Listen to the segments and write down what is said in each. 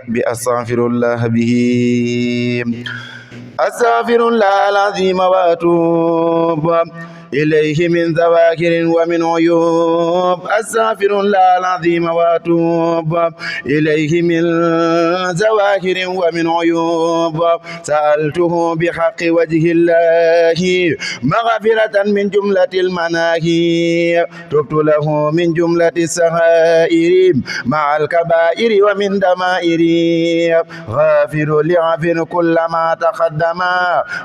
بأستغفر الله به. أستغفر الله العظيم وأتوب إليه من ذواكر ومن عيوب. أستغفر الله العظيم وأتوب إليه من ذواكر ومن عيوب. سألته بحق وجه الله مغفرة من جملة المناهي. تبت له من جملة السغائر مع الكبائر ومن دمائر. غافر لعفر كل ما تقدم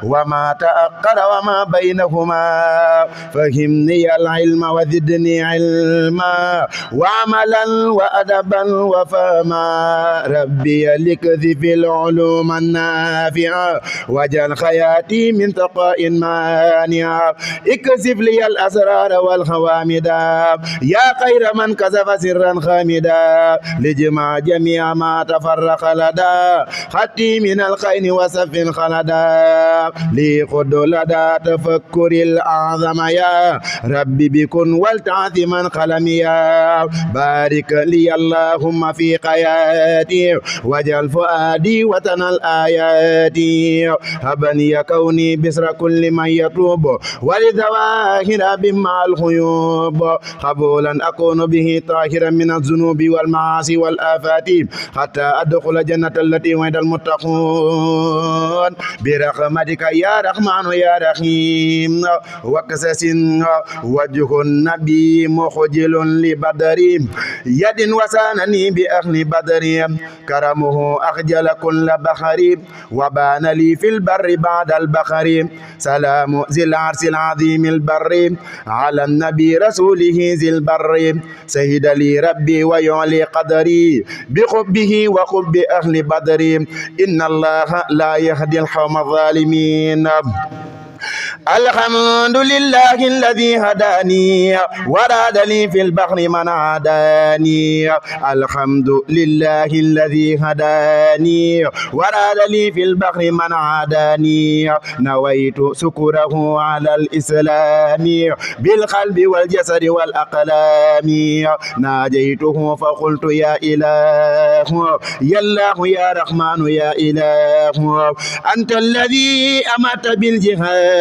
وما تأخر وما بينهما. فهمني العلم وزدني علما وعملا وأدبا وفهما. ربي لكذف العلوم النافعة واجعل حياتي من تقاء مانع. اكذف لي الأسرار والخوامدا يا خير من كذف سرا خامدا. لجمع جميع ما تفرق لدى خطي من الخين وسف خلدا. لخد لدى تفكر الأعظم يا ربي بكن والتعظ من قلمي. بارك لي اللهم في حياتي واجعل فؤادي وطن الآيات. هبني كوني بسر كل من يطلب ولظواهر بمع الخيوب. قبولا أكون به طاهرا من الذنوب والمعاصي والآفات حتى أدخل جنة التي وعد المتقون. برحمتك يا رحمن يا رحيم. وكسس وجه النبي مخجل لبدر يد وسانني بأهل بدر. كرمه أخجل كل بخر وبان لي في البر بعد البخر. سلام ذي العرش العظيم البر على النبي رسوله ذي البر. سهد لي ربي ويعلي قدري بحبه وحب أهل بدر. إن الله لا يهدي القوم الظالمين. الحمد لله الذي هداني وراد لي في البحر من عاداني. الحمد لله الذي هداني وراد لي في البحر من عاداني. نويت سكره على الإسلام بالقلب والجسد والأقلام. ناجيته فقلت يا إله يا الله يا رحمن يا إله. أنت الذي أمرت بالجهاد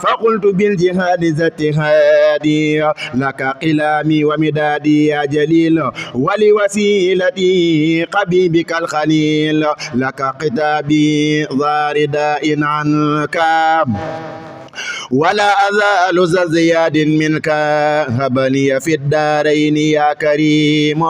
فقلت بالجهاد ذات هادي. لك قلامي ومدادي يا جليل ولوسيلتي قبيبك الخليل. لك قتابي ضارداء عنك ولا أزال ذا زياد منك. هبني في الدارين يا كريم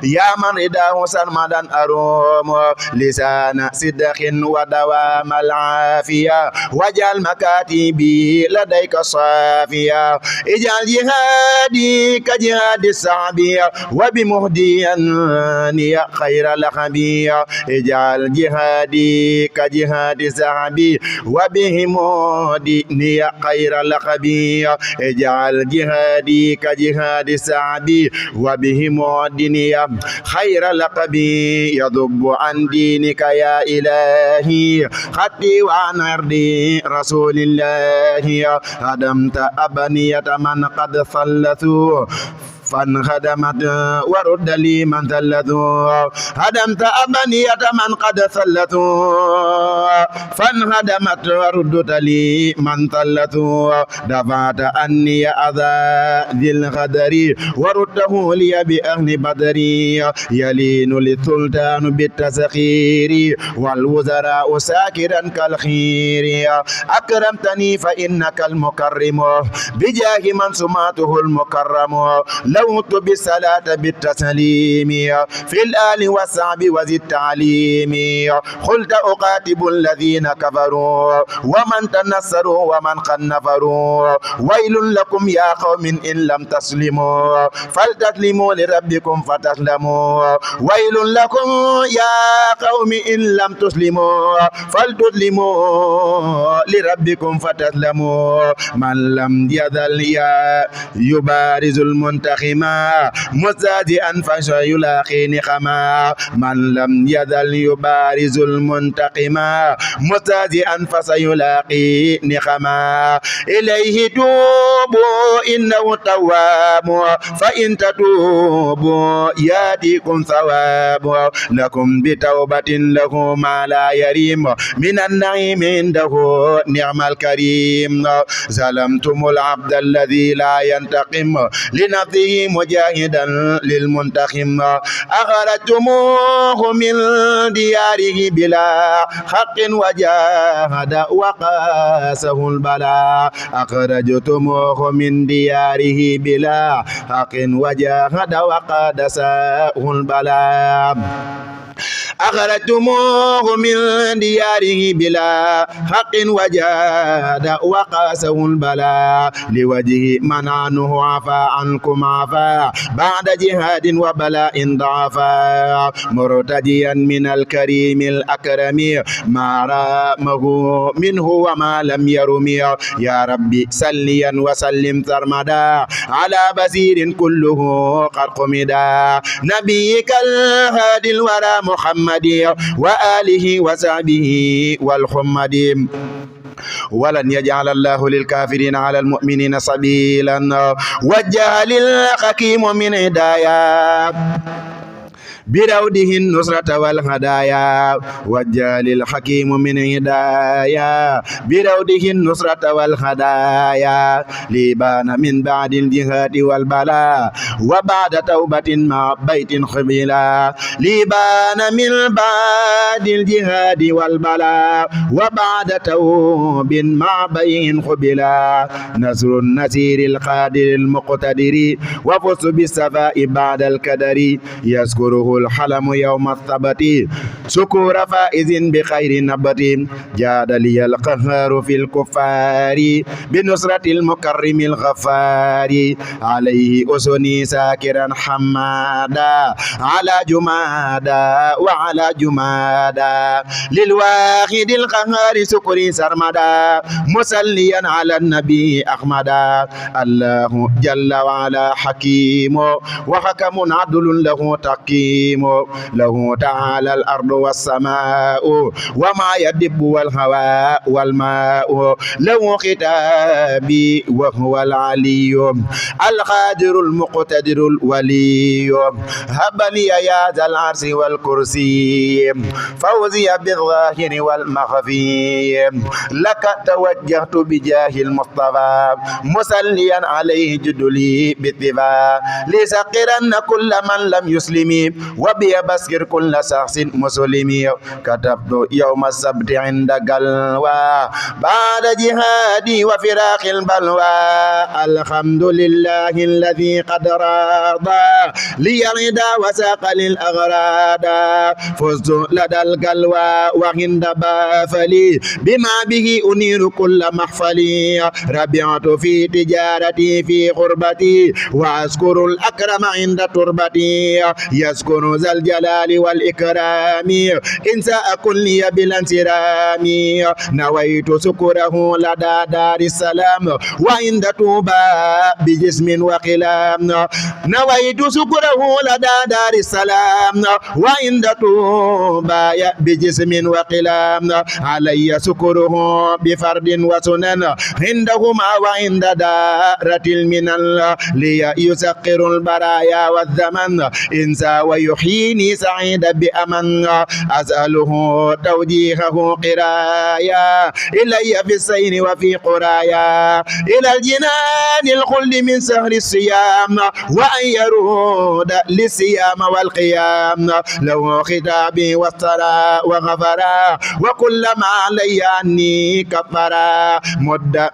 يا من رداه سرمدا أروم. لسان صدق ودوام العافية واجعل مكاتبي لديك صافية. اجعل جهادي كجهاد الصعبية وبمهديني خير لخبية. اجعل جهادي كجهاد الصعبي وبمهديني خير لقبي. اجعل جهادي كجهاد سعدي وبه معدني خير لقبي. يضب عن دينك يا إلهي خطي وعن عرضي رسول الله. هدمت أبنية من قد ثلثوا فانهدمت ورد لي من ثلثوا. هدمت أبنية من قد ثلثوا فانهدمت وردت لي من ثلثوا. دفعت أني أذى ذي الغدر وردته لي بأهل بدري. يلين للسلطان بالتسخير والوزراء ساكرا كالخير. أكرمتني فإنك المكرم بجاه من سماته المكرم. لوت بالصلاة بالتسليم في الآل والصعب وذي التعليم. قلت أقاتب الذين كفروا ومن تنصروا ومن قد نفروا. ويل لكم يا قوم إن لم تسلموا فلتسلموا لربكم فتسلموا. ويل لكم يا قوم إن لم تسلموا فلتسلموا لربكم فتسلموا. من لم يزل يبارز المنتخب منتقما مستهزئا فسيلاقي نقما من لم يزل يبارز المنتقما مستهزئا فسيلاقي نقما إليه توبوا إنه تواب فإن تتوبوا يأتيكم ثواب لكم بتوبة له ما لا يريم من النعيم عنده نعم الكريم ظلمتم العبد الذي لا ينتقم لنفسه مجاهدا للمنتقم أخرجتموه من دياره بلا حق وجاهد وقاسه البلاء أخرجتموه من دياره بلا حق وجاهد وقاسه البلاء أخرجتموه من دياره بلا حق وجاد وقاسه البلاء لوجه من عنه عفا عنكم عفا بعد جهاد وبلاء ضعفا مرتديا من الكريم الأكرم ما رامه منه وما لم يرمي يا ربي سليا وسلم سرمدا على بصير كله قد قمدا نبيك الهادي الورى محمد وآله وصحبه والحمد ولن يجعل الله للكافرين على المؤمنين سبيلا وجه للحكيم من هدايا بروده النصرة والهدايا وجه للحكيم من هدايا بروده النصرة والهدايا لبان من بعد الجهاد والبلاء وبعد توبة مع بيت خبيلا لبان من بعد الجهاد والبلاء وبعد توب مع بيت خبيلا نصر النسير القادر المقتدر وفص بالصفاء بعد الكدر يذكره الحلم يوم الثبت سكور فائز بخير نبت جاد لي القهار في الكفار بنصرة المكرم الغفار عليه أسني ساكرا حمادا على جمادا وعلى جمادا للواحد القهار سكري سرمدا مسليا على النبي أحمدا الله جل وعلا حكيم وحكم عدل له تقيم له تعالى الأرض والسماء وما يدب والهواء والماء له ختابي وهو العلي القادر المقتدر الولي هب لي يا ذا العرش والكرسي فوزي بالظاهر والمخفي لك توجهت بجاه المصطفى مسليا عليه جدلي باتباع لسقرن كل من لم يسلم وبي بسكر كل شخص مسلم كتبت يوم السبت عند قلوى بعد جهادي وفراق البلوى الحمد لله الذي قد رضى لي الردى وساق للأغراض فزت لدى القلوى وعند بافلي بما به أنير كل محفلي ربعت في تجارتي في غربتي وأذكر الأكرم عند تربتي يذكر ذا الجلال والإكرام إن ساء كلي بالانسرام نويت سكره لدى دار السلام وعند توبى بجسم وقلام نويت سكره لدى دار السلام وعند توبى بجسم وقلام علي سكره بفرد وسنن عندهما وعند دارة المنن لي يسقر البرايا والزمن إنسى ويحييني سعيد بأمن أسأله توجيهه قرايا إلي في السير وفي قرايا إلى الجنان الخلد من سهر الصيام وأن يرود للصيام والقيام له خطابي والثرى وغفرا وكل ما علي عني كفرا مد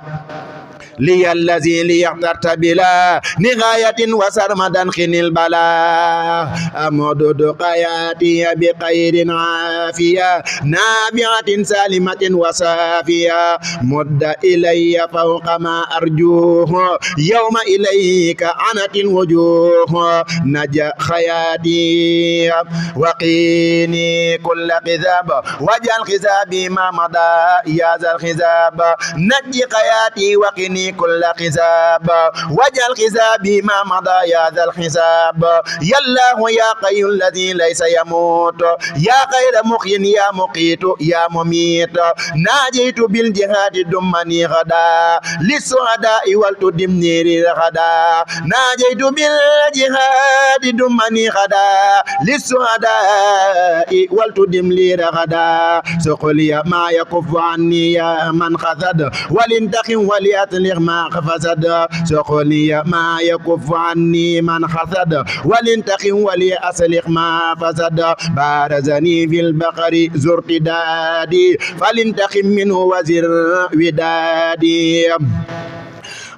لي الذي ليخترت بلا نغاية وسرمدا خن البلاء أمدد قياتي بخير عافية نابعة سالمة وصافية مد إلي فوق ما أرجوه يوم إليك عنت الوجوه نجا خياتي وقيني كل خذاب واجعل خذابي ما مضى يا ذا الخذاب نجي قياتي وقني عني كل حساب واجعل حسابي ما مضى يا ذا الحساب يا الله يا قي الذي ليس يموت يا خير محيٍ يا مقيت يا مميت ناجيت بالجهاد دمني غدا للسعداء ولتدمني غدا ناجيت بالجهاد دمني غدا للسعداء ولتدمني غدا سقلي ما يكف عني يا من خسد ولنتقم وليأتلغ ما فسد سقلي ما يكف عني من خسد ولنتقم وليأتلغ ما فسد بارزني في البقر زر ارتدادي فلنتقم منه وزر ودادي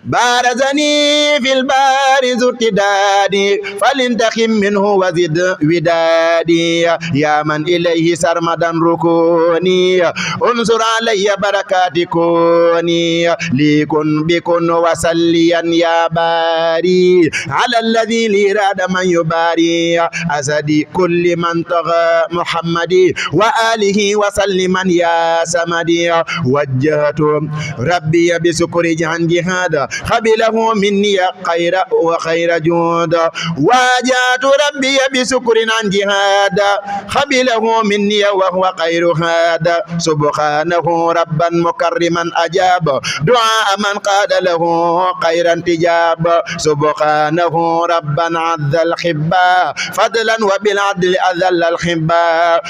بارزني في البار ذو ارتدادي فلنتقم منه وزد ودادي يا من إليه سرمدا ركوني انظر علي بركات كوني ليكن بكن وسليا يا باري على الذي لي راد من يباري أسدي كل من طغى محمدي وآله وسلما يا سمدي وجهت ربي بسكر عن جهاد قبله مني خير وخير جود واجهت ربي بسكر عن جهاد قبله مني وهو خير هاد سبحانه ربا مكرما أجاب دعاء من قاد له خيرا تجاب سبحانه ربا عز الخبا فضلا وبالعدل أذل الخبا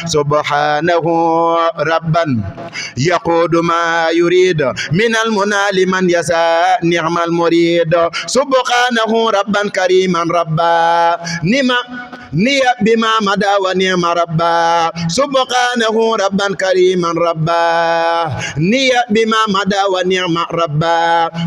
سبحانه ربا يقود ما يريد من المنى لمن يساء نعم المريد سبحانه ربا كريما ربا نيا بما مدى ونعم ربا سبحانه ربا كريما ربا نيا بما مدى ونعم ربا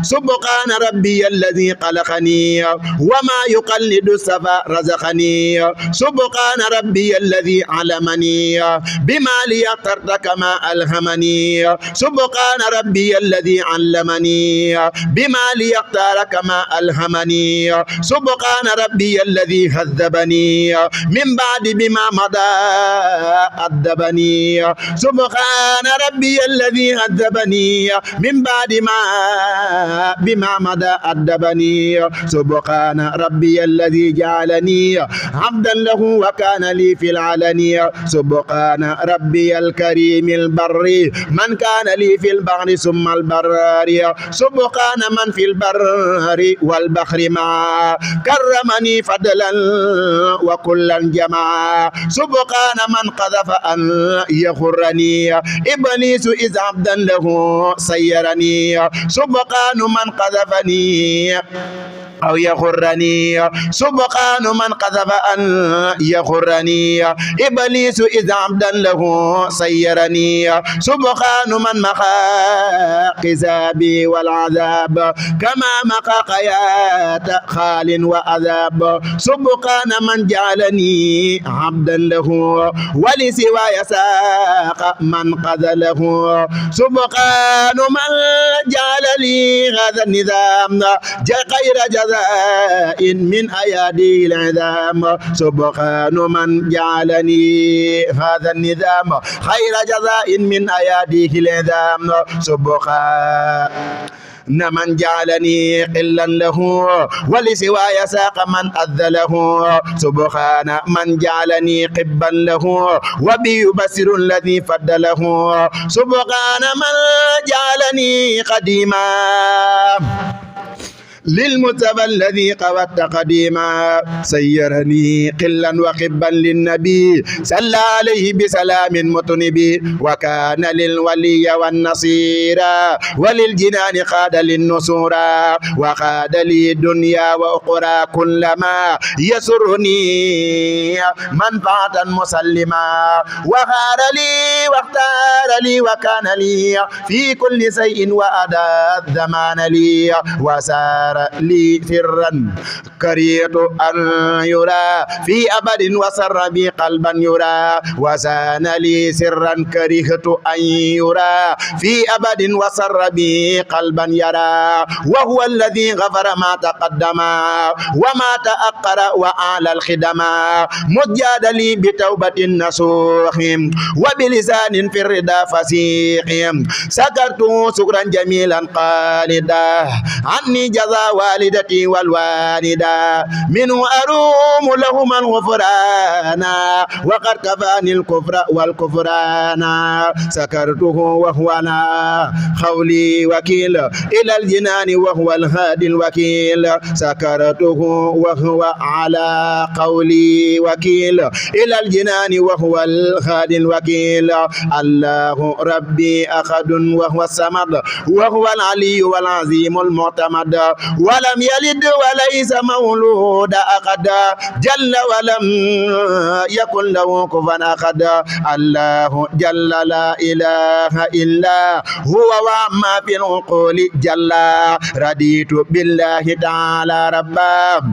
سبحان ربي الذي خلقني وما يقلد السفا رزقني سبحان ربي الذي علمني بما لي اخترت كما ألهمني سبحان ربي الذي علمني بما لي اختار كما ألهمني سبحان ربي الذي هذبني من بعد بما مضى أدبني سبحان ربي الذي هذبني من بعد ما بما مضى أدبني سبحان ربي الذي جعلني عبدا له وكان لي في العلني سبحان ربي الكريم البر من كان لي في البحر ثم البر سبحان من في البر والبحر معا كرمني فضلا وكلا جمعا سبحان من قذف أن يغرني إبليس إذ عبدا له سيرني سبحان من قذفني أو يغرني سبحان من قذف أن يغرني إبليس إذا عبدا له سيرني سبحان من مخى حسابي والعذاب كما مخى قيات خال وعذاب سبحان من جعلني عبدا له ولسوى يساق من قذله سبحان من جعل لي هذا النظام غير جزاء من أيادي العظام سبحان من جعلني هذا النظام خير جزاء من أياديه العظام سبحان من جعلني قلا له ولسواي ساق من أذله سبحان من جعلني قبا له وبي يبصر الذي فضله سبحان من جعلني قديما للمتبى الذي قوت قديما سيرني قلا وخبا للنبي صلى عليه بسلام متنبي وكان للولي والنصير وللجنان قاد للنصورا وقاد لي دنيا وأخرى كلما يسرني منفعة مسلما وغار لي واختار لي وكان لي في كل شيء وأدى الزمان لي وسار سكر لي سرا كريت أن يرى في أبد وسر بي قلبا يرى وزان لي سرا كرهت أن يرى في أبد وسر بي قلبا يرى وهو الذي غفر ما تقدم وما تأخر وأعلى الخدم مجاد لي بتوبة نصوح وبلسان في الردى فسيح سكرت سكرا جميلا قالدا عني جزا والدتي والوالدة منه أروم لهما الغفران وقد كفاني الكفر والكفران سكرته وهو أنا خولي وكيل إلى الجنان وهو الهادي الوكيل سكرته وهو على قولي وكيل إلى الجنان وهو الهادي الوكيل الله ربي أحد وهو الصمد وهو العلي والعظيم المعتمد ولم يلد وليس مولود أحد جل ولم يكن له كفوا أحد الله جل لا إله إلا هو وما في العقول جل رضيت بالله تعالى ربا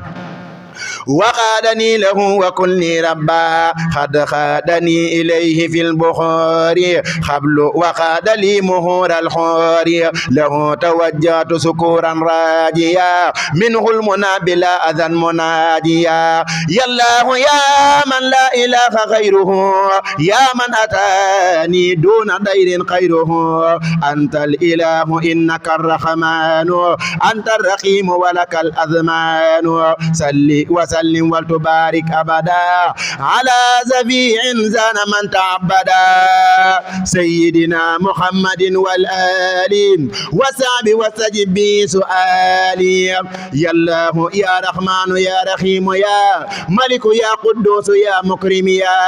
وقادني له وكلني ربا قد خادني إليه في البخاري قبل وقاد لي مهور الخوري له توجهت سكورا راجيا منه المنى بلا أذى مناديا يا الله يا من لا إله غيره يا من أتاني دون دير خيره أنت الإله إنك الرحمن أنت الرحيم ولك الأذمان صل وسلم وتبارك أبدا على زفيع زان من تعبدا سيدنا محمد والآل وصحب وسجب سؤالي يا الله يا رحمن يا رحيم يا ملك يا قدوس يا مكرم يا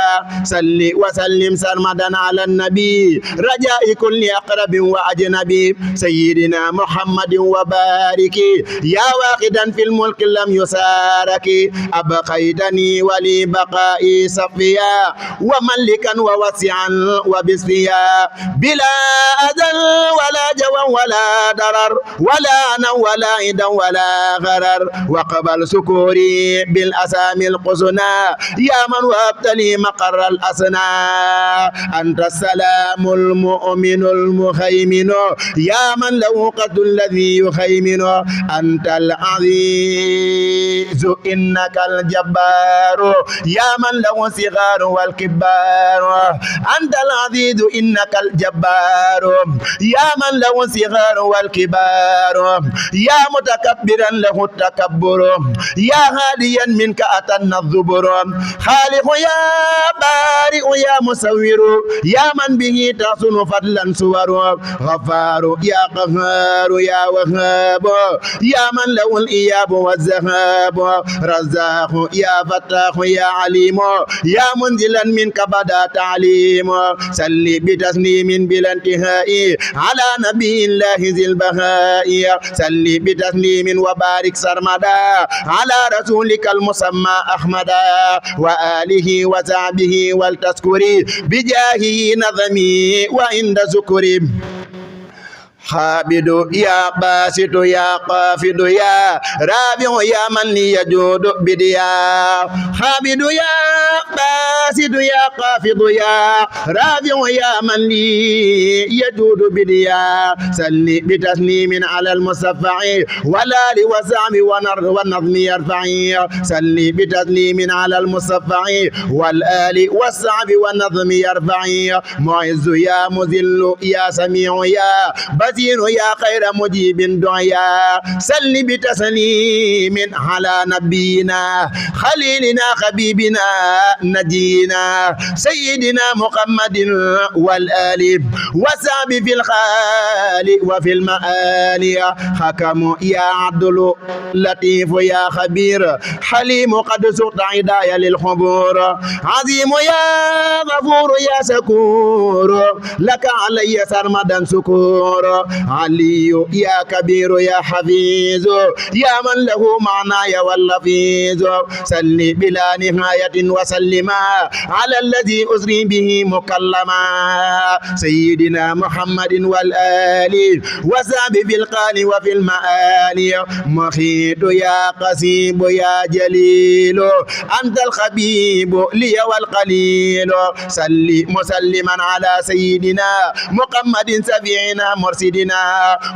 صل وسلم سرمدا على النبي رجاء كل أقرب وأجنبي سيدنا محمد وبارك يا واحدا في الملك لم يسارك أبقيتني ولي بقائي صفيا وملكا ووسعا وبسفيا بلا أذى ولا جوى ولا ضرر ولا أنا ولا عدا ولا غرر وقبل سكوري بالأسامي القسنى يا من وهبت لي مقر الأسنى أنت السلام المؤمن المهيمن يا من له قد الذي يخيمن أنت العزيز إنك الجبار يا من له صغار والكبار أنت العزيز إنك الجبار يا من له صغار والكبار يا متكبرا له التكبر يا هاديا منك أتنا الزبر خالق يا بارئ يا مصور يا من به تصن فضلا صور غفار يا قهار يا وهاب يا من له الإياب والذهاب رزاق يا فتاح يا عليم يا منزلا منك بدا تعليم سل بتسليم بلا انتهاء على نبي الله ذي البهاء سل بتسليم وبارك سرمدا على رسولك المسمى أحمدا وآله وصحبه والتذكري بجاهه نظمي وعند ذكري حابد يا باسط يا قافد يا رافع يا من لي يجود بديا حابد يا باسط يا قافد يا رافع يا من لي يجود بديا سل بتسليم على المصفع والآل وسعب والنظم يرفعي سل بتسليم على المصفع والآل والسعب والنظم يرفعي معز يا مذل يا سميع يا بصير يا خير مجيب دعيا سل بتسليم على نبينا خليلنا حبيبنا نجينا سيدنا محمد والآل وصحب في الخال وفي المآل حكم يا عدل لطيف يا خبير حليم قد سقط عدايا للخبور عظيم يا غفور يا سكور لك علي سرمدا سكور علي يا كبير يا حفيظ يا من له معناي واللفيظ صل بلا نهاية وسلم على الذي أسري به مكلما سيدنا محمد والآل وصحبه في القال وفي المآل مخيط يا قسيب يا جليل أنت الخبيب لي والقليل صل مسلما على سيدنا محمد سفينا مرشدنا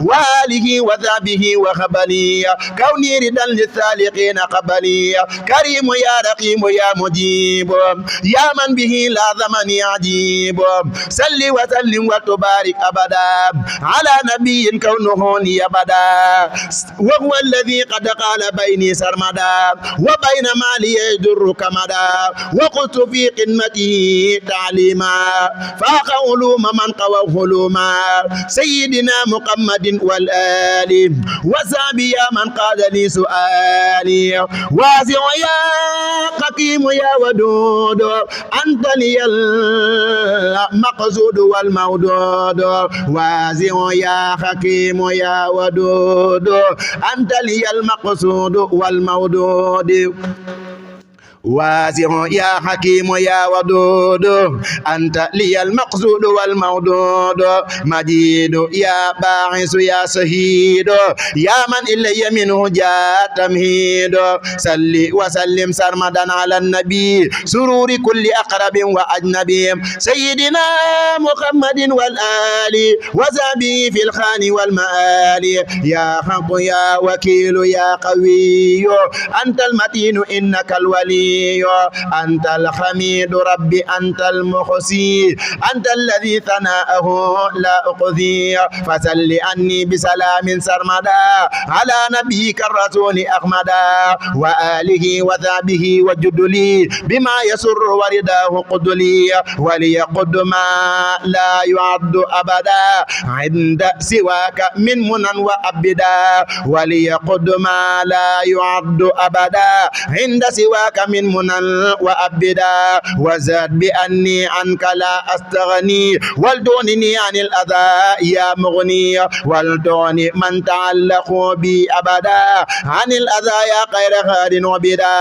وآله وصحبه وخبلي كوني ردا للسالقين قبلي كريم يا رقيم يا مجيب يا من به لا زمن عجيب صل وسلم وتبارك أبدا على نبي كونه لي أبدا وهو الذي قد قال بيني سرمدا وبين مالي يجر كمدا وقلت في قمته تعليما فاق علوم من قوى علوما سيدنا محمد والآل وصحبه يا من قال لي سؤالي واسع يا حكيم يا ودود أنت لي المقصود والمودود واسع يا حكيم يا ودود أنت لي المقصود والمودود واسع يا حكيم يا ودود أنت لي المقصود والمودود مجيد يا باعث يا شهيد يا من إلي منه جاء تمهيد صل وسلم سرمدا على النبي سرور كل أقرب وأجنبي سيدنا محمد والآل وصحبه في الخان والمآل يا حق يا وكيل يا قوي أنت المتين إنك الولي أنت الحميد ربي أنت المحصي أنت الذي ثناءه لا أقضي فسل عني بسلام سرمدا على نبيك الرسول أحمدا وآله وصحبه وجد لي بما يسر ورداه قد لي وليقد ما لا يعد أبدا عند سواك من منى وأبدا وليقد ما لا يعد أبدا عند سواك من منى وأبدا وزاد بأني عنك لا أستغني ولتغنني عن الأذى يا مغني ولتغني من تعلق بي أبدا عن الأذى يا خير خاد وبدا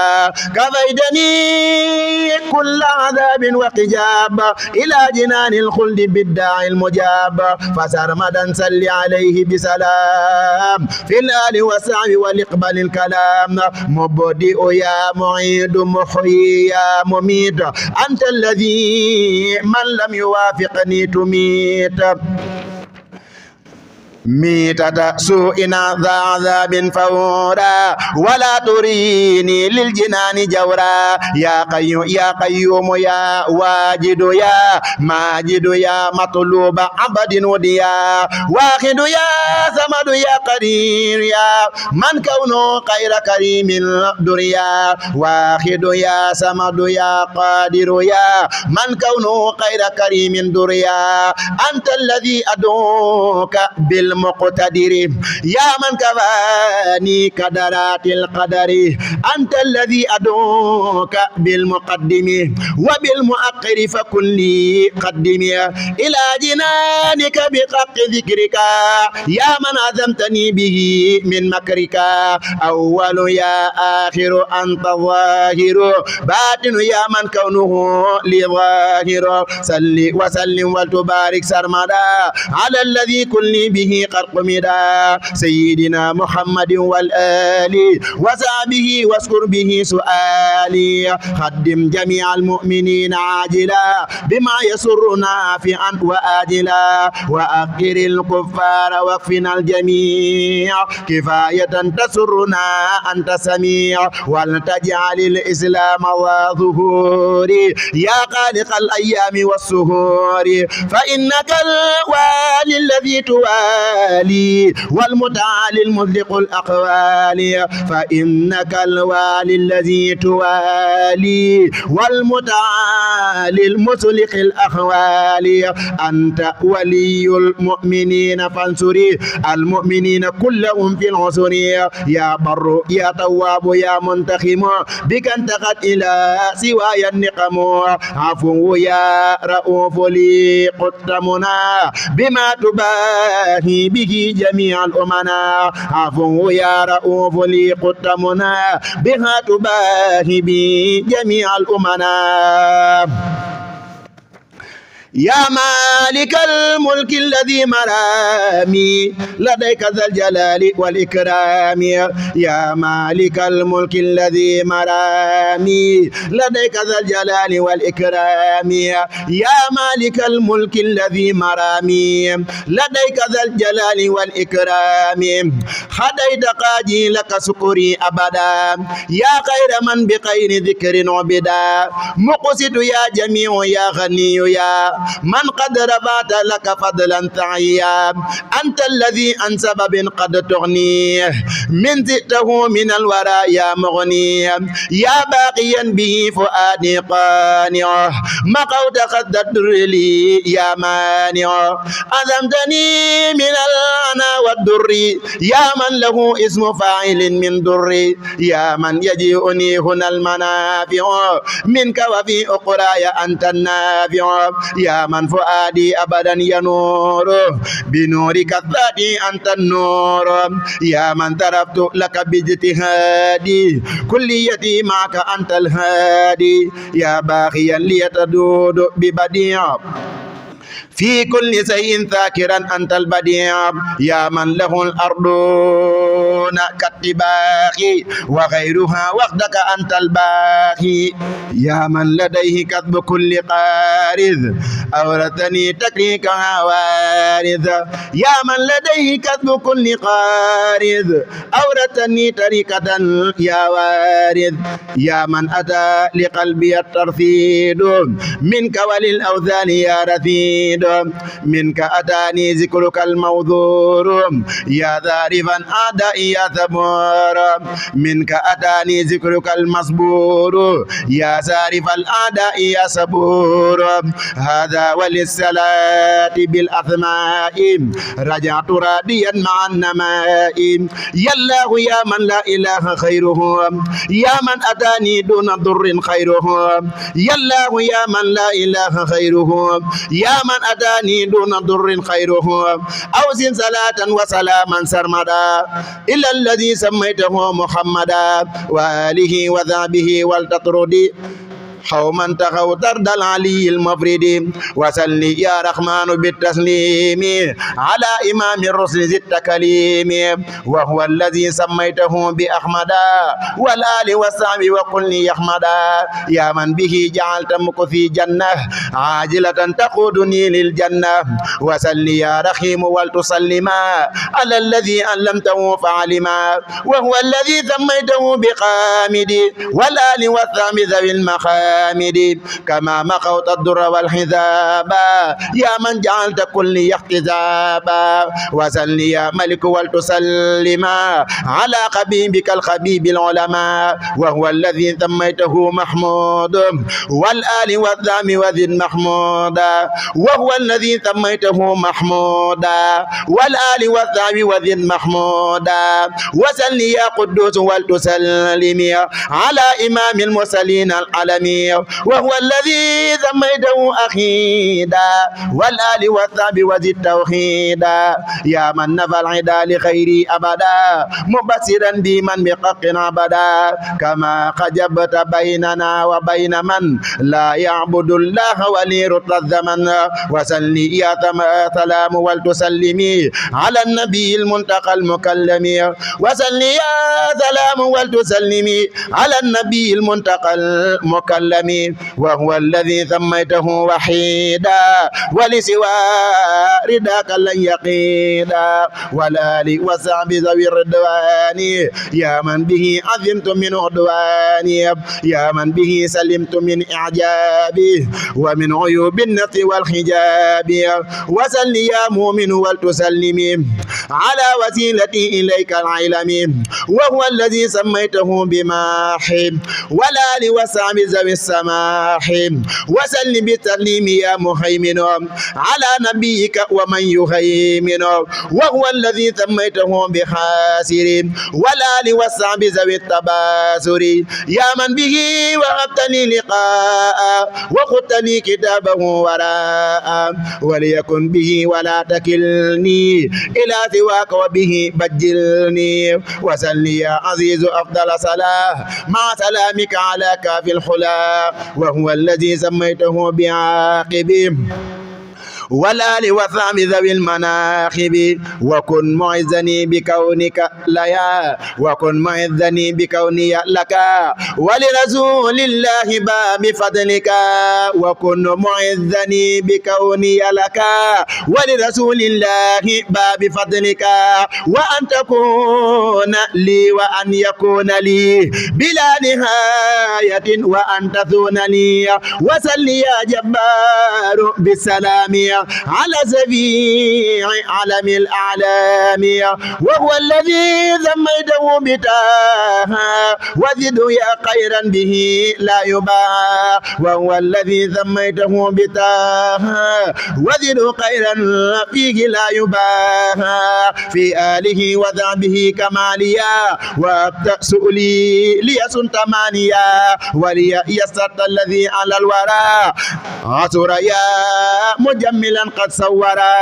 كفيتني كل عذاب وحجاب إلى جنان الخلد بالداعي المجاب فسرمدا صل عليه بسلام في الآل والصحب والإقبال الكلام مبدئ يا معيد محيي يا مميت أنت الذي من لم يوافقني تميت ميتة سوء ذا عذاب فورا ولا تريني للجنان جورا يا قيوم يا واجد يا ماجد يا مطلوب عبد وديا واحد يا صمد يا قدير يا من كونه خير كريم دريا واحد يا صمد يا قادر يا من كونه خير كريم دريا أنت الذي أدعوك المقتدر يا من كفاني كدرات القدر أنت الذي أدعوك بالمقدم وبالمؤخر فكن لي قدم إلى جنانك بحق ذكرك يا من عزمتني به من مكرك أول يا آخر أنت ظاهر باطن يا من كونه لي ظاهر صل وسلم وتبارك سرمدا على الذي كل به قرق مدا سيدنا محمد والآل وصحبه واذكر به سؤالي خدم جميع المؤمنين عاجلا بما يسر نافعا وآجلا وأخر الكفار واكفنا الجميع كفاية تسرنا أنت سميع ولتجعل الإسلام وظهور يا خالق الأيام والسهور فإنك الوالي الذي توالي والمتعالي المطلق الأقوال فإنك الوالي الذي توالي والمتعالي المطلق الأقوال أنت ولي المؤمنين فانصري المؤمنين كلهم في العسر يا بر يا تواب يا منتقم بك انتقت إلى سواي النقم عفو يا رؤوف لي قدمنا بما تباهي به جميع الأمنا عفو يا رؤوف لي قدمنا بها تباهي بي جميع الأمنا يا مالك الملك الذي مرامي لديك ذا الجلال والإكرام يا مالك الملك الذي مرامي لديك ذا الجلال والإكرام يا مالك الملك الذي مرامي لديك ذا الجلال والإكرام خديت قاجي لك سكري أبدا يا خير من بخير ذكر عبدا مقسط يا جميع يا غني يا من قد رفعت لك فضلا تعيا أنت الذي عن سبب قد تغني من زئته من الورى يا مغني يا باقيا به فؤادي قانع مقوت قد الدر لي يا مانع أذمتني من الأنا والدر يا من له اسم فاعل من در يا من يجيئني هنا المنافع منك وفي أخراي أنت النافع يا من فؤادي أبدا ينور بنورك الذاتي أنت النور يا من ضربت لك باجتهادي كليتي معك أنت الهادي يا باغيا ليتدود ببديع في كل شيء ذاكرا أنت البديع يا من له الأرضون كالطباخ وغيرها وحدك أنت الباخي يا من لديه كتب كل قارذ أورثني تكريك وارث يا من لديه كتب كل قارذ أورثني طريقة يا وارث يا من أتى لقلبي الترفيد منك وللأوثان يا رثيد منك أتاني ذكرك الموذور يا ذارفا أعدائي يا ثبور منك أتاني ذكرك المصبور يا زارف الأعداء يا صبور هذا وللصلاة بالأثماء رجعت راديا مع النماء يا الله يا من لا إله غيره يا من أتاني دون ضر خيره يا الله يا من لا إله غيره يا من أتاني دون ضر خيره أوزن صلاة وسلاما سرمدا إلى الذي سميته محمدا وآله وذابه والتطردي حوما تخو ترد العلي المفرد وسلي يا رحمن بالتسليم على إمام الرسل ذي التكليم وهو الذي سميته بأحمدا والآل والصحب وقل لي أحمدا يا من به جعلت مكثي جنة عاجلة تقودني للجنة وسلي يا رحيم ولتسلما على الذي علمته فعلما وهو الذي سميته بقامد والآل والصحب ذوي المخامد كما مقوت الدر والحذاب يا من جعلت كل احتزابا وسل يا ملك ولتسلما على خبيبك الخبيب العلماء وهو الذي سميته محمود والآل والذام وذي المحمودا وهو الذي سميته محمودا والآل والذام وذي المحمودا وسل يا قدوس ولتسلمي على إمام المرسلين العالمين وهو الذي سميته أخيدا والآل والصحب وذي التوحيدا يا من نفى العدا لخيري أبدا مبصرا بمن بحق عبدا كما خجبت بيننا وبين من لا يعبد الله وليرد الزمن وسلي يا سلام ولتسلمي على النبي المنتقى المكلم وسلي يا سلام ولتسلمي على النبي المنتقى المكلم وهو الذي سميته وحيدا ولسوى رداك لن يقيدا والآل وصحب ذوي الرضوان يا من به عظمت من عدواني يا من به سلمت من إعجابي ومن عيوب النفس والحجاب وسل يا مؤمن ولتسلمي على وسيلتي إليك العلم وهو الذي سميته بماحي والآل وصحب ذوي السماح وسلم بالتسليم يا مهيمن على نبيك ومن يهيمن وهو الذي سميته بخاسر والآل والصحب ذوي التباسر يا من به وهبتني لقاء وخذتني كتابه وراء وليكن به ولا تكلني إلى سواك وبه بجلني وسلني يا عزيز أفضل صلاة مع سلامك على كاف الحلا وهو الذي سميته بعاقب والآل وثام ذوي المناخب وكن معزني بكونك ليا وكن معزني بكوني لك ولرسول الله باب فضلك وكن معزني بكوني لك ولرسول الله باب فضلك وأن تكون لي وأن يكون لي بلا نهاية وأن تثون لي وسل يا جبار بالسلام على سبيع علم الأعلام وهو الذي سميته بتاها وزد يا خيرا به لا يباع وهو الذي سميته بتاها وزد خيرا فيه لا يباع في آله وذعبه كماليا وابدأ سؤلي ليسن تمانيا ولي يسرت الذي على الورى عصر يا مجملا قد صورا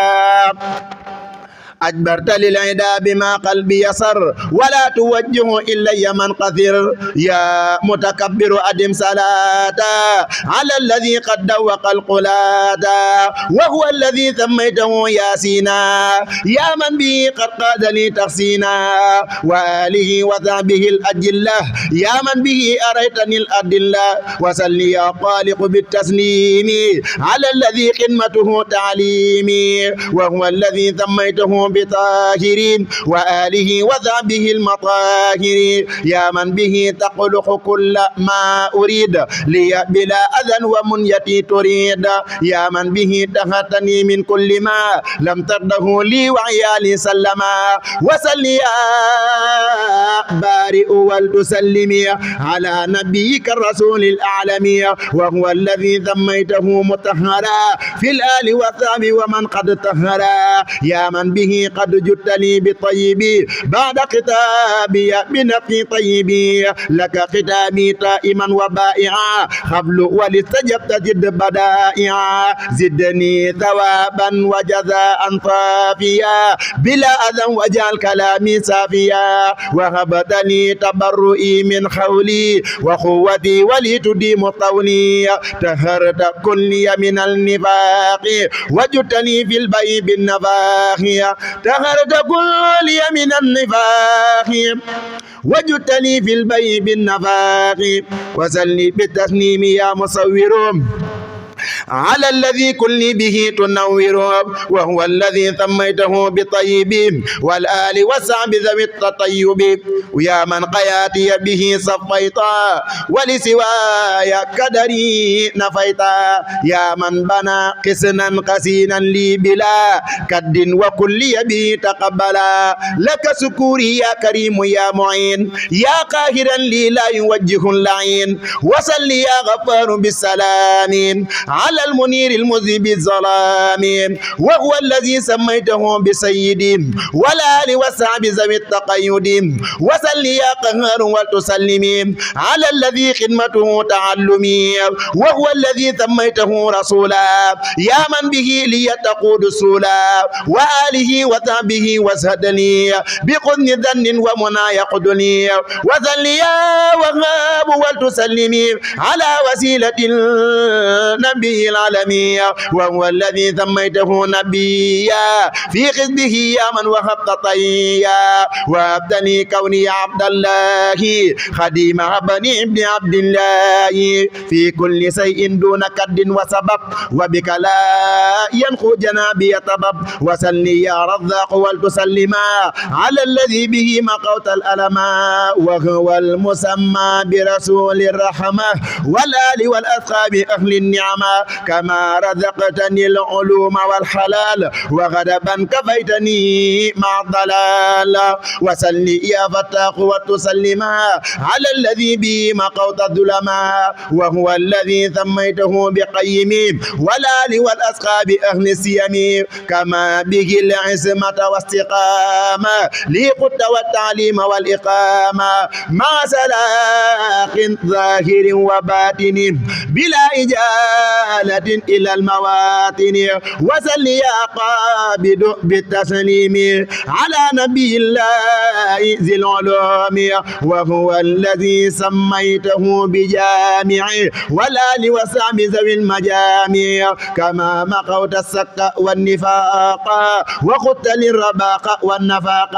أجبرت للعدا بما قلبي يسر ولا توجه إلي من قثر يا متكبر أدم صلاة على الذي قد دوق القلاة وهو الذي سميته ياسينا يا من به قد قاد لي تحسينا وآله وصحبه الأجلة يا من به أريتني الأدلة وسل يا خالق بالتسليم على الذي خدمته تعليمي وهو الذي سميته بطاهرين وآله وذهبه المطاهر يا من به تقلق كل ما أريد لي بلا أذن ومنيتي تريد يا من به تهتني من كل ما لم ترده لي وعيالي سلما وسل يا بارئ ولتسلمي على نبيك الرسول الأعلمي وهو الذي سميته مطهرا في الآل والثام ومن قد طهرا يا من به قد جدتني بالطيب بعد خطابي بنفي طيبي لك خطابي تائما وبائعا قبل ولستجبت جد بدائعا زدني ثوابا وجزاء صافيا بلا أذى وجعل كلامي سافيا وهبتني تبرئي من خولي وقوتي ولتديم طولي تهرت كلي من النفاق وجدتني في البيع بالنفاق تهرت كلي من النفاق وجدتني في البيع بالنفاق وسلني بالتسنيم يا مصور على الذي كل به تنور وهو الذي سميته بطيب والآل والصحب ذوي التطيب ويا من قياتي به صفيتا ولسواي كدري نفيتا يا من بنى قسنا قسينا لي بلا كد وكل به تقبلا لك سكوري يا كريم يا معين يا قاهرا لي لا يوجه اللعين وصل يا غفار بالسلام على المنير المذهب الظلام وهو الذي سميته بسيدي والآل والصحب ذوي التقيد وسل يا قهار وتسلمي على الذي خدمته تعلمي وهو الذي سميته رسولا يا من به لي تقود سولا وآله وصحبه وسهدني بقدن ذن ومنى يقدني وسل يا وهاب وتسلمي على وسيلة النبي العالمي وهو الذي سميته نبيا في خزبه يا من وهبت طيا وابتني كوني عبد الله خديم بني ابن عبد الله في كل شيء دون كد وسبب وبك لا ينخو جنابي طبب وسلني يا رزاق ولتسلما على الذي به مقوت الألما وهو المسمى برسول الرحمة والآل والأصحاب أهل النعمة كما رزقتني العلوم والحلال وغضبا كفيتني مع الضلال وسل يا فتاح وتسلما على الذي به مقوت الظلما وهو الذي سميته بقيم والآل والأصحاب أهل السيم كما به العصمة واستقامة لقد والتعليم والإقامة مع سلاق ظاهر وباطن بلا إجالة إلى المواطن وسل يا قابد بالتسليم على نبي الله ذي العلوم وهو الذي سميته بجامع والآل وسام ذوي المجامع كما مقوت السك والنفاق وخدت للرباق والنفاق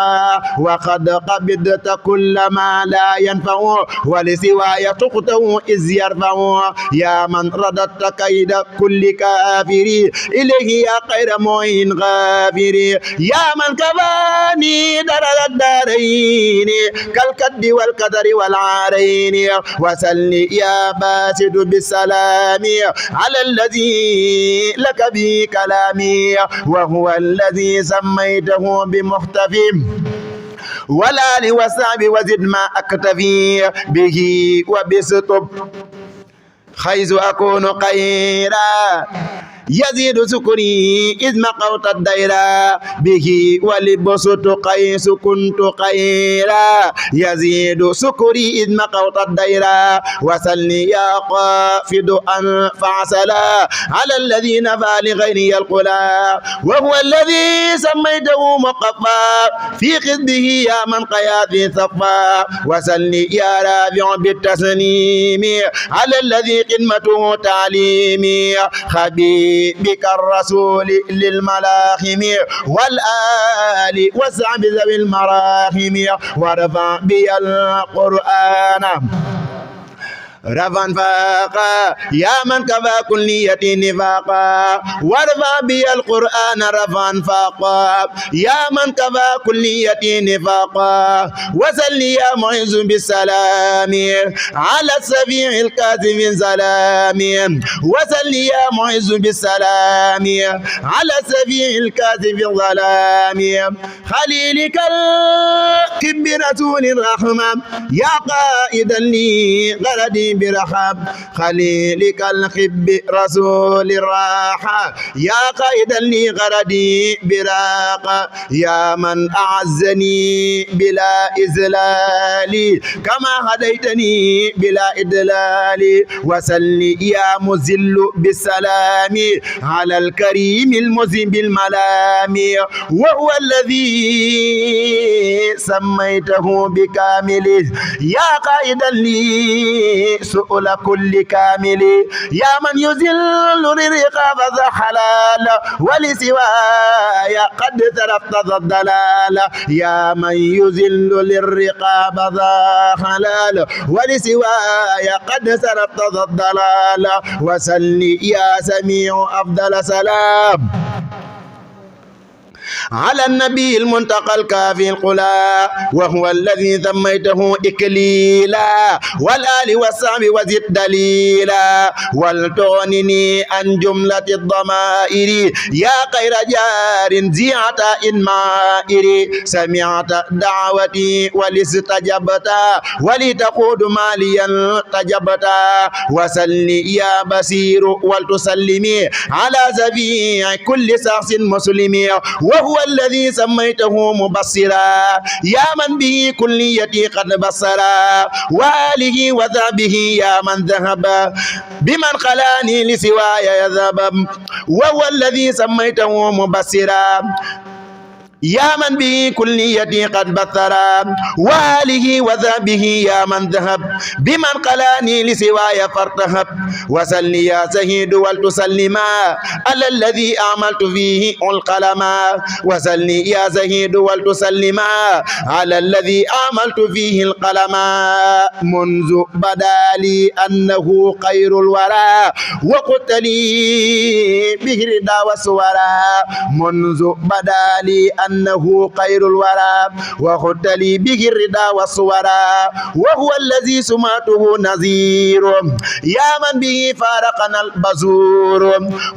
وقد قبضت كل ما لا ينفع ولسواي تقته إذ يرفع يا من رددت كيد كل كافر إليه يا خير معين غافر يا من كفاني درر الدارين كالكد والقدر والعارين وسل يا باسد بالسلام على الذي لك به كلامي وهو الذي سميته بمختفي والآل وصحب وزد ما أكتفي به وبسطب حيث أكون خيرا يزيد سكري إذ مقوت الديرا به ولبسط قيس كنت خيرا يزيد سكري إذ مقوت الديرا وسلني يا قافد أنفع سلا على الذين نفى لغيري القلا وهو الذي سميته مقفى في خذه يا من قياد صفا وسلني يا رافع بالتسليم على الذي قمته تعليمي خبير بك الرسول للملاحم والآل وسع بذوي المراحم وارفع بي القرآن رفعا فاقا يا من كفى كلية نفاقا وارفع بي القرآن رفعا فاقا يا من كفى كلية نفاقا وسل يا معز بالسلام على السفيع الكاذب سلام وسل يا معز بالسلام على السفيع الكاذب ظلام خليلك الكب رسول الرحمة يا قائدا لي غردي برحب خليلك الخب رسول الراحة يا قائدا لي غردي براق يا من أعزني بلا إذلال كما هديتني بلا إدلال وسل يا مزل بالسلام على الكريم المزن بالملام وهو الذي سميته بكامل يا قائدا لي سؤل كل كامل يا من يزل الرقاب ذا حلال ولسواي قد ترفت ذا الضلال يا من يزل للرقاب ذا حلال ولسواي قد ترفت ذا الضلال وسل يا سميع أفضل سلام على النبي المنتقى الكافي القلا وهو الذي سميته إكليلا والآل والصحب وزد دليلا ولتغنني عن جملة الضمائر يا خير جار ذي عطاء مائر سمعت دعوتي ولستجبت ولتقود ماليا تجبت وسلني يا بصير ولتسلمي على زبيع كل شخص مسلم وهو الذي سميته مبصرا يا من به كليتي قد بصرا وآله وذهبه يا من ذهب بمن خلاني لسواي يذهب وهو الذي سميته مبصرا يا من به كليتي قد بثرا وآله وذهبه يا من ذهب بمن قلاني لسواي فارتهب وسل يا سهيد ولتسلما على الذي أعملت فيه القلما وسل يا سهيد ولتسلما على الذي أعملت فيه القلما منذ بدا لي أنه خير الورى وقلت لي به الردى والسورى منذ بدا لي أنه خير الورى وخدت لي به الردى والصورى وهو الذي سمعته نذير يا من به فارقنا البزور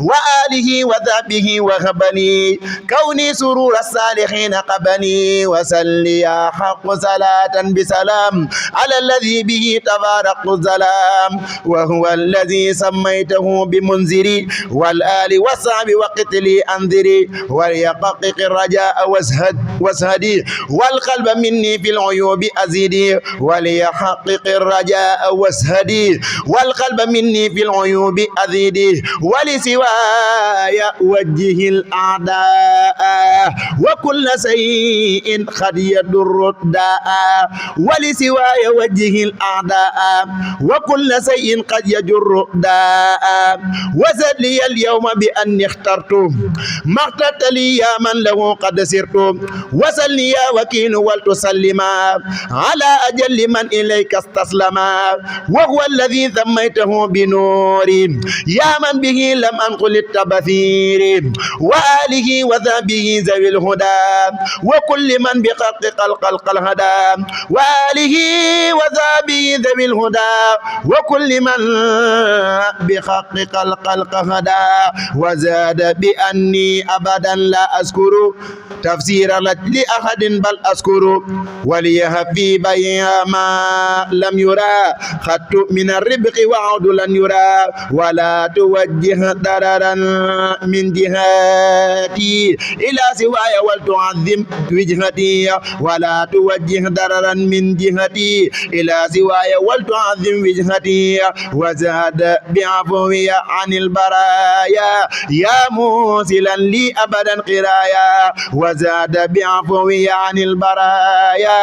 وآله وذهبه وهبني كوني سرور الصالحين قبني وسلي يا حق صلاة بسلام على الذي به تبارك الظلام وهو الذي سميته بمنذري والآل والصحب وقتلي أنذري وليحقق الرجاء واسهدي والقلب مني في العيوب أزيدي وليحقق الرجاء واسهدي والقلب مني في العيوب أزيدي ولسواي وجه الأعداء وكل شيء قد يضر الداء ولسواي وجه الأعداء وكل شيء قد يجر داء وزد لي اليوم بأني اخترت ما اخترت لي يا من له قد سرت وسلني يا وكيل ولتسلما على أجل من إليك استسلما وهو الذي سميته بنور يا من به لم أنقل التبثير وآله وذهبه ذوي الهدى وكل من بحق القلق الهدى وآله وذهبه ذوي الهدى وكل من بحق القلق هدى وزاد بأني أبدا لا أذكر تفسير لأحد بل أذكر وليهب في بيها ما لم يرى خدت من الربق وعود لن يرى ولا توجه ضررا من جهتي إلى سواي ولتعظم وجهتي ولا توجه ضررا من جهتي إلى سواي ولتعظم وجهتي وزاد بعفوي عن البرايا يا موصلا لي أبدا قرايا وزاد بعفوي عن البرايا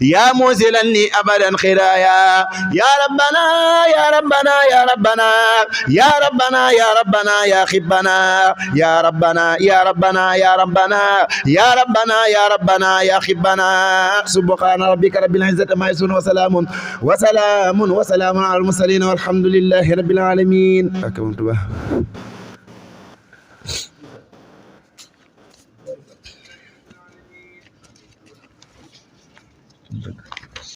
يا موزلا لي أبدا خرايا يا ربنا يا ربنا يا ربنا يا ربنا يا ربنا يا خبنا يا ربنا يا ربنا يا ربنا يا ربنا يا ربنا يا خبنا سبحان ربك رب العزة ما يصفون وسلام على المرسلين والحمد لله رب العالمين.